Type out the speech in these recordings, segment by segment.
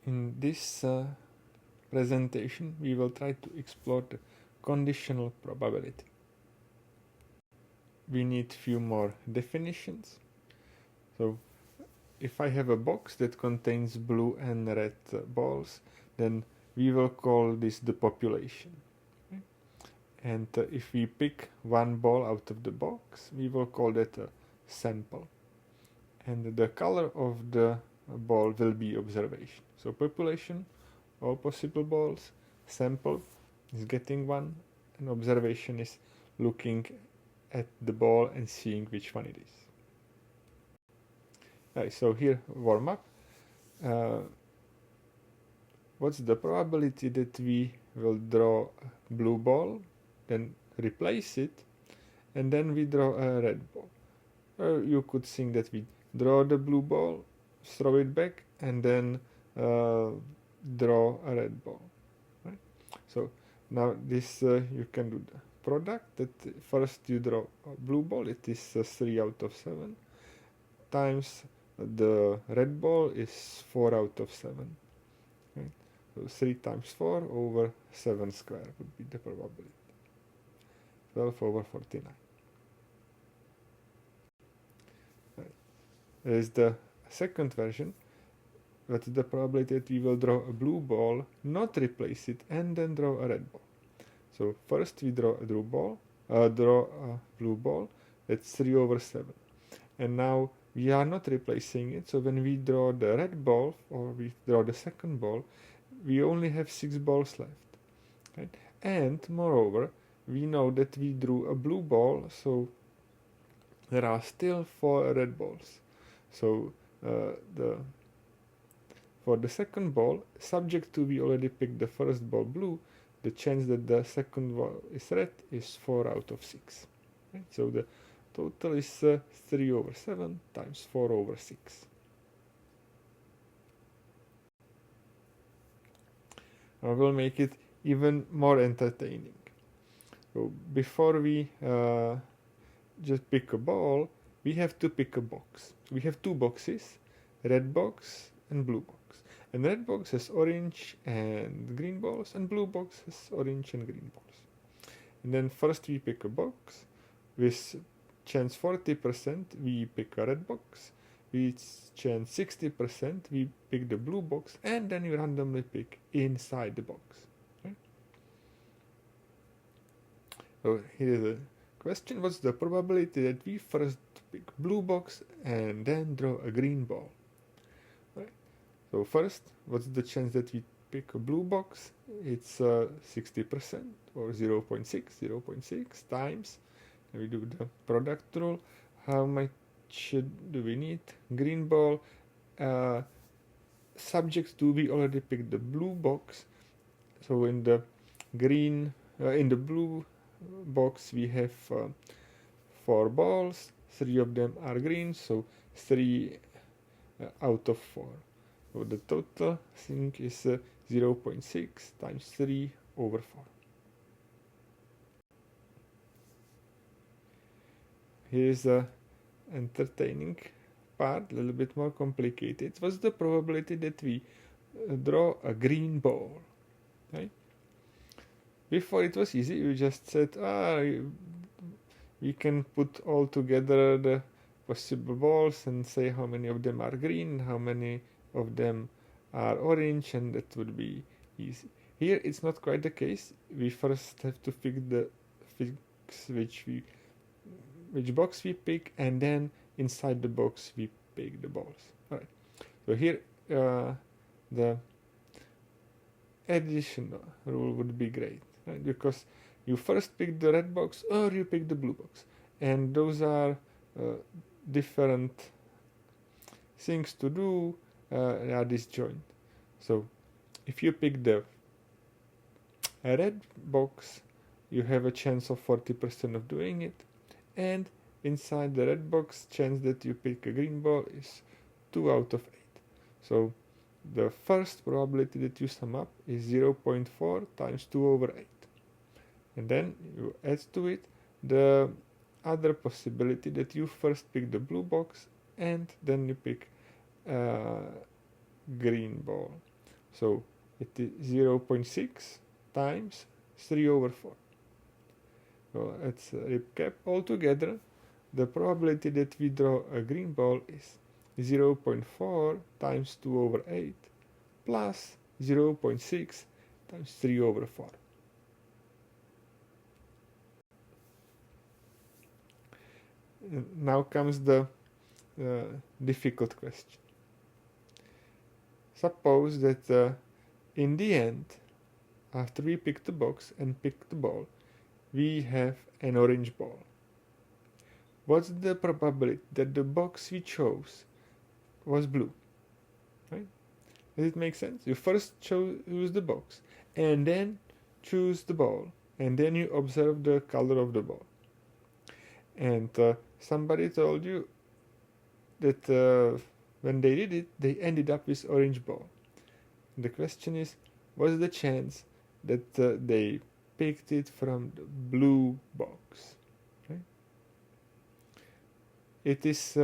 In this presentation, we will try to explore the conditional probability. We need few more definitions. So if I have a box that contains blue and red balls, then we will call this the population. Okay? And if we pick one ball out of the box, we will call that a sample. And the color of the ball will be observation. So population, all possible balls, sample is getting one, and observation is looking at the ball and seeing which one it is. Right, so here warm up. What's the probability that we will draw a blue ball, then replace it, and then we draw a red ball? You could think that we draw the blue ball, throw it back, and then draw a red ball. Right? So now this you can do the product. That first you draw a blue ball. It is 3 out of 7 times the red ball is 4 out of 7. Right? So 3 times 4 over 7 square would be the probability. 12 over 49. There is the second version. What's the probability that we will draw a blue ball, not replace it, and then draw a red ball? So first we draw a blue ball. That's 3 over 7. And now we are not replacing it. So when we draw the red ball, or we draw the second ball, we only have 6 balls left. Right? And moreover, we know that we drew a blue ball, so there are still 4 red balls. So for the second ball, subject to we already picked the first ball blue, the chance that the second ball is red is 4 out of 6. Right? So the total is 3 over 7 times 4 over 6. I will make it even more entertaining. So before we just pick a ball, we have to pick a box. We have 2 boxes, red box and blue box. And red box has orange and green balls, and blue box has orange and green balls. And then first we pick a box. With chance 40%, we pick a red box. With chance 60%, we pick the blue box, and then you randomly pick inside the box. Okay? So here is a question. What's the probability that we first pick blue box and then draw a green ball? Right. So first, what's the chance that we pick a blue box? It's 60% or 0.6 times. We do the product rule. How much do we need? Green ball. Subject to we already picked the blue box. So in the blue box we have 4 balls, 3 of them are green, so 3 out of 4. So the total thing is 0.6 times 3 over 4. Here's a entertaining part, a little bit more complicated. What's the probability that we draw a green ball? Right? Before it was easy, you just said, we can put all together the possible balls and say how many of them are green, how many of them are orange, and that would be easy. Here it's not quite the case. We first have to fix which box we pick, and then inside the box we pick the balls. Alright. So here the addition rule would be great, right? Because you first pick the red box or you pick the blue box, and those are different things to do. They are disjoint. So if you pick the red box, you have a chance of 40% of doing it, and inside the red box, chance that you pick a green ball is 2 out of 8. So the first probability that you sum up is 0.4 times 2 over 8. And then you add to it the other possibility that you first pick the blue box and then you pick green ball. So it is 0.6 times 3/4. So let's recap all together. The probability that we draw a green ball is 0.4 times 2/8 plus 0.6 times 3/4. Now comes the difficult question. Suppose that in the end, after we pick the box and pick the ball, we have an orange ball. What's the probability that the box we chose was blue? Right? Does it make sense? You first choose the box and then choose the ball, and then you observe the color of the ball. And somebody told you that when they did it, they ended up with orange ball. And the question is, what's the chance that they picked it from the blue box? Right? It is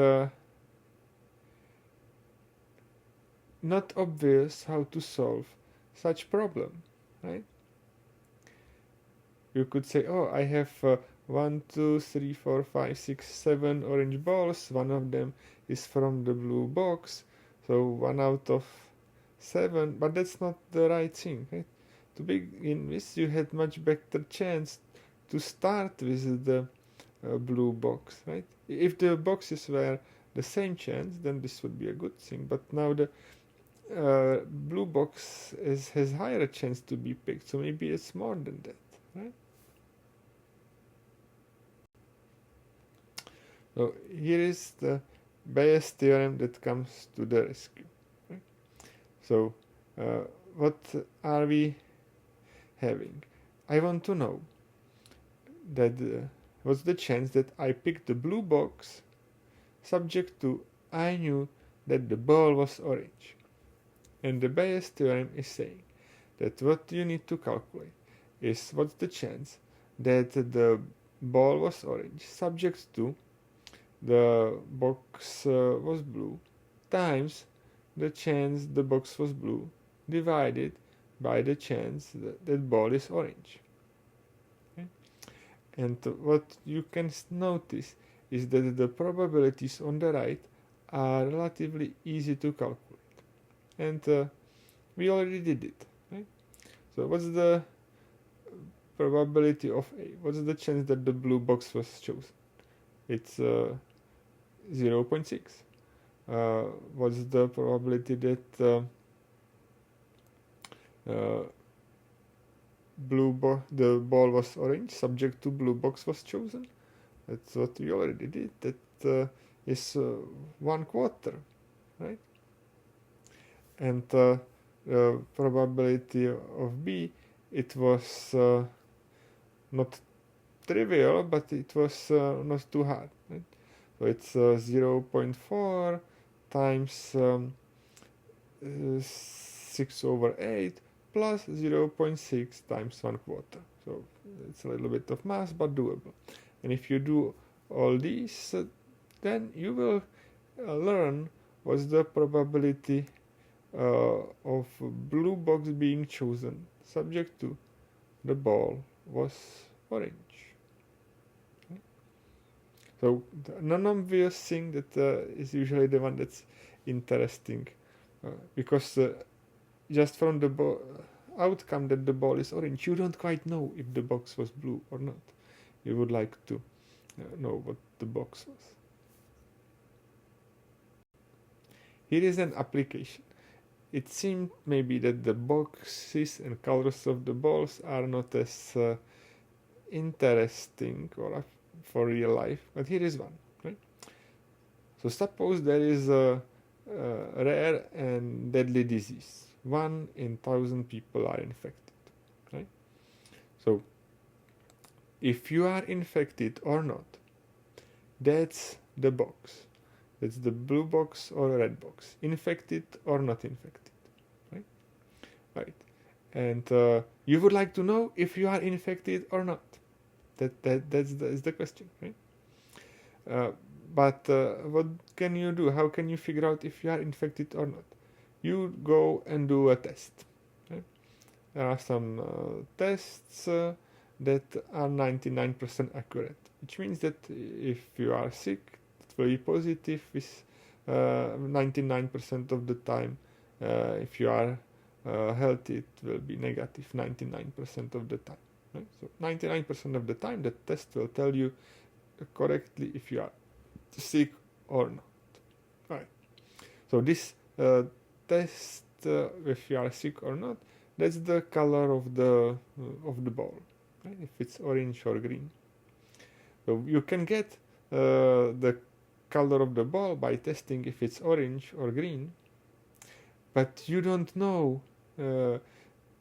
not obvious how to solve such problem, right? You could say, oh, I have 1, 2, 3, 4, 5, 6, 7 orange balls. One of them is from the blue box, so 1 out of 7. But that's not the right thing, right? To begin with, you had much better chance to start with the blue box, right? If the boxes were the same chance, then this would be a good thing. But now the blue box has higher chance to be picked, so maybe it's more than that, right? So here is the Bayes theorem that comes to the rescue. Right? So what are we having? I want to know that what's the chance that I picked the blue box subject to I knew that the ball was orange. And the Bayes theorem is saying that what you need to calculate is what's the chance that the ball was orange subject to the box was blue times the chance the box was blue divided by the chance that ball is orange. Okay? And what you can notice is that the probabilities on the right are relatively easy to calculate. And we already did it. Right? So what's the probability of A? What's the chance that the blue box was chosen? It's 0.6. What's the probability that the ball was orange subject to blue box was chosen? That's what we already did. That is 1/4, right? And probability of B, it was not trivial, but it was not too hard, right? So it's 0.4 times 6/8 plus 0.6 times 1/4. So it's a little bit of math, but doable. And if you do all these, then you will learn what's the probability of blue box being chosen subject to the ball was orange. Okay? So the non-obvious thing that is usually the one that's interesting because just from the outcome that the ball is orange, you don't quite know if the box was blue or not. You would like to know what the box was. Here is an application. It seemed maybe that the boxes and colors of the balls are not as interesting or for real life, but here is one. Right? So suppose there is a rare and deadly disease. 1 in 1,000 people are infected. Right? So if you are infected or not, that's the box. That's the blue box or red box. Infected or not infected. Right? Right. And you would like to know if you are infected or not. That's the question. Right? But what can you do? How can you figure out if you are infected or not? you go and do a test. Okay? There are some tests that are 99% accurate, which means that if you are sick, it will be positive with 99% of the time. If you are healthy, it will be negative 99% of the time. Right? So 99% of the time, the test will tell you correctly if you are sick or not. Right. So this test, if you are sick or not, that's the color of the ball. Right? If it's orange or green. So you can get the color of the ball by testing if it's orange or green, but you don't know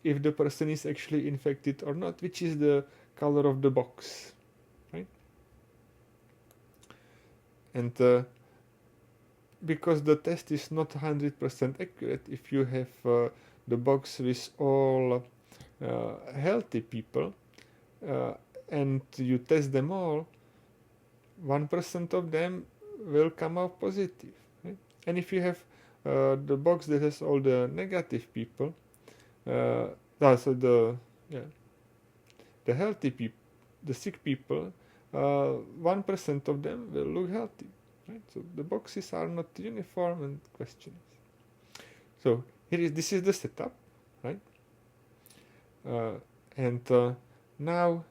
if the person is actually infected or not, which is the color of the box, right? And because the test is not 100% accurate, if you have the box with all healthy people and you test them all, 1% of them will come out positive. Right? And if you have the box that has all the negative people, so the healthy people, the sick people, 1% of them will look healthy. Right? So the boxes are not uniform and questions. So this is the setup, right? And now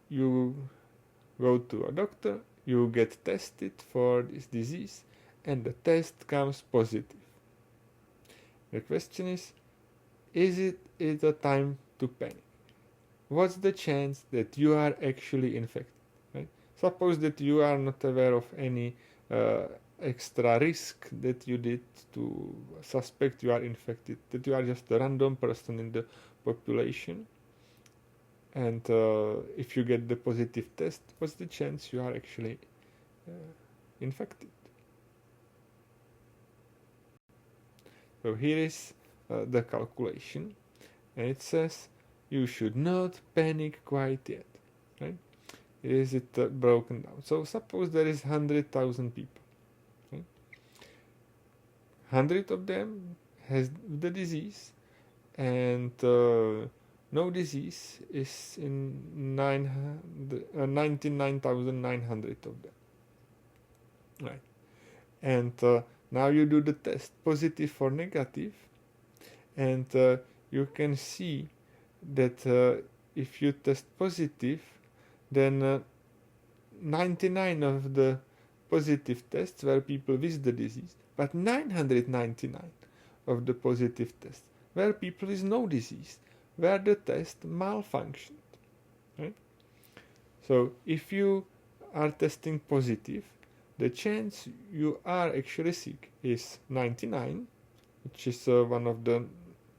you go to a doctor, you get tested for this disease, and the test comes positive. The question is it a time to panic? What's the chance that you are actually infected? Right? Suppose that you are not aware of any extra risk that you did to suspect you are infected, that you are just a random person in the population, and if you get the positive test, what's the chance you are actually infected? So here is the calculation, and it says you should not panic quite yet. Right? Is it broken down? So suppose there is 100,000 people. Right? 100 of them has the disease, and no disease is in 99,900 of them. Right. And now you do the test, positive or negative, and you can see that if you test positive, then 99 of the positive tests were people with the disease, but 999 of the positive tests were people with no disease, where the test malfunctioned. Right? So if you are testing positive, the chance you are actually sick is 99, which is one of the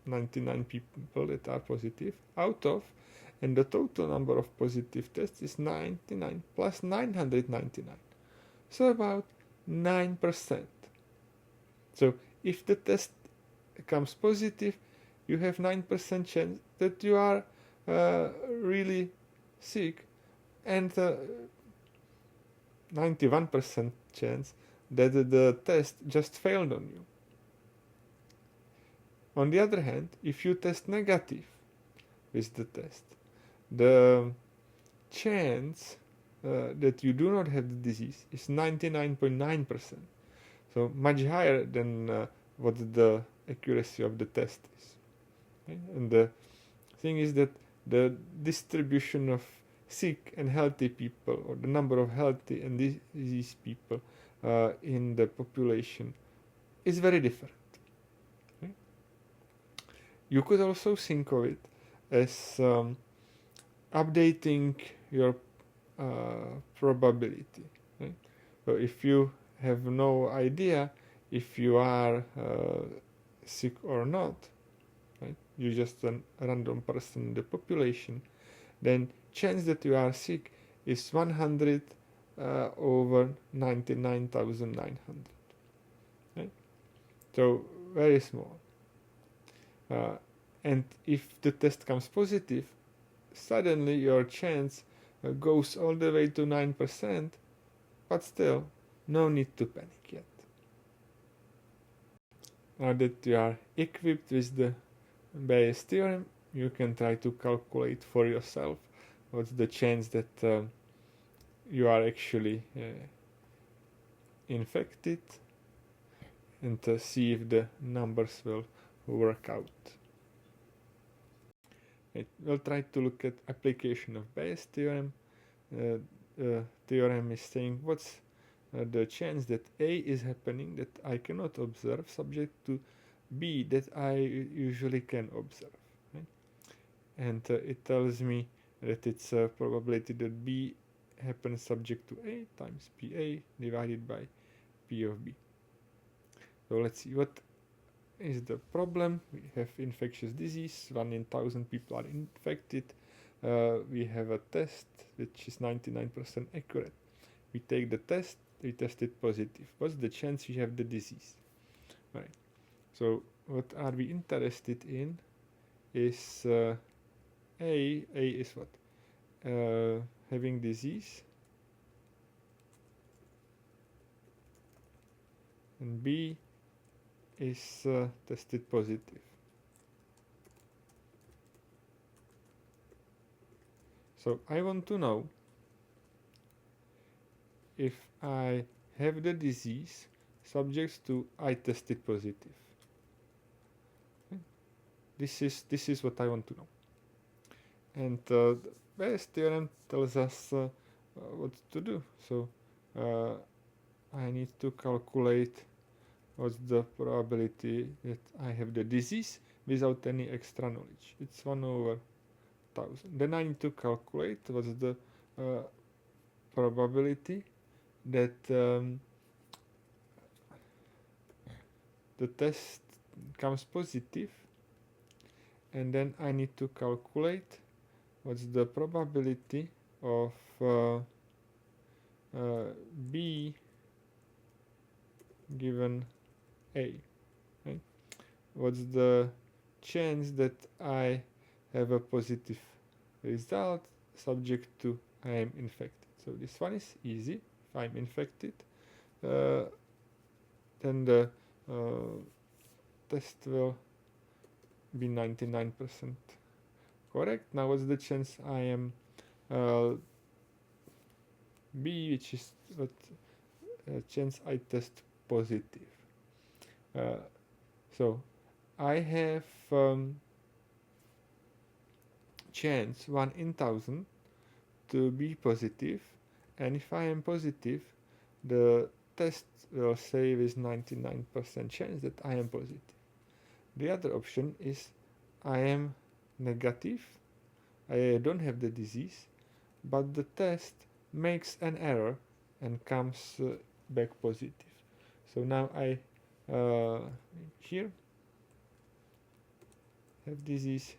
99 people that are positive out of, and the total number of positive tests is 99 plus 999, so about 9%. So if the test comes positive, you have 9% chance that you are really sick, and 91% chance that the test just failed on you. On the other hand, if you test negative with the test, the chance that you do not have the disease is 99.9%. So much higher than what the accuracy of the test is. Okay? And the thing is that the distribution of sick and healthy people, or the number of healthy and diseased people in the population, is very different. Okay? You could also think of it as updating your probability. Right? So if you have no idea if you are sick or not, right? You're just a random person in the population, then chance that you are sick is 100 over 99,900. Right? So very small. And if the test comes positive, suddenly your chance goes all the way to 9%, but still, no need to panic yet. now that you are equipped with the Bayes theorem, you can try to calculate for yourself what's the chance that you are actually infected, and see if the numbers will work out. We'll try to look at application of Bayes theorem. Theorem is saying what's the chance that A is happening that I cannot observe subject to B that I usually can observe. Right? And it tells me that it's a probability that B happens subject to A times PA divided by P of B. So let's see what is the problem. We have infectious disease, 1 in 1,000 people are infected. We have a test which is 99% accurate. We take the test, we test it positive. What's the chance we have the disease? Right. So what are we interested in is A is what? Having disease, and B is tested positive. So I want to know if I have the disease subject to I tested positive. Okay. This is what I want to know. And the Bayes theorem tells us what to do. So I need to calculate what's the probability that I have the disease without any extra knowledge. It's 1 over 1,000. Then I need to calculate what's the probability that the test comes positive, and then I need to calculate what's the probability of B given A. Right? What's the chance that I have a positive result subject to I am infected? So this one is easy. If I'm infected, then the test will be 99% correct. Now what's the chance I am B, which is what chance I test positive? So I have chance 1 in 1,000 to be positive, and if I am positive, the test will say with 99% chance that I am positive. The other option is I am negative, I don't have the disease, but the test makes an error and comes back positive. So now I here have disease,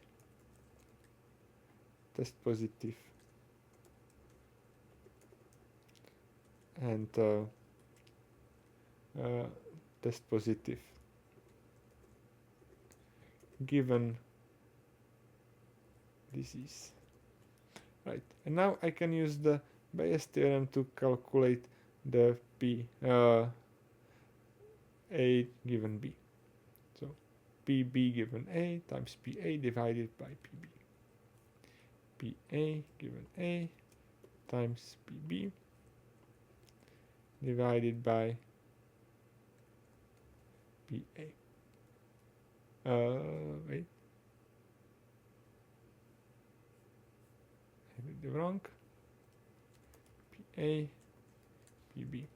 test positive, and test positive given disease. Right, and now I can use the Bayes theorem to calculate the P A given B. So PB given A times PA divided by PB. PA given A times PB divided by PA. Wait. I did it wrong. PA, PB.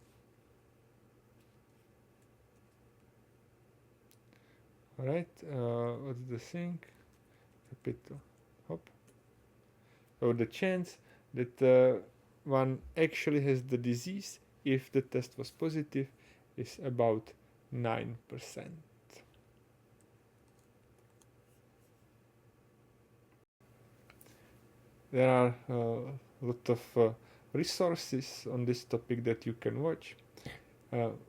Alright, what's the thing? Capital. Hop. So the chance that one actually has the disease if the test was positive is about 9%. There are a lot of resources on this topic that you can watch.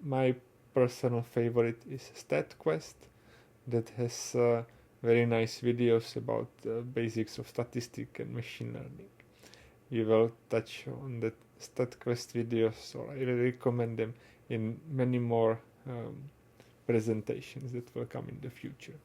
My personal favorite is StatQuest, that has very nice videos about basics of statistics and machine learning. We will touch on the StatQuest videos, so I really recommend them in many more presentations that will come in the future.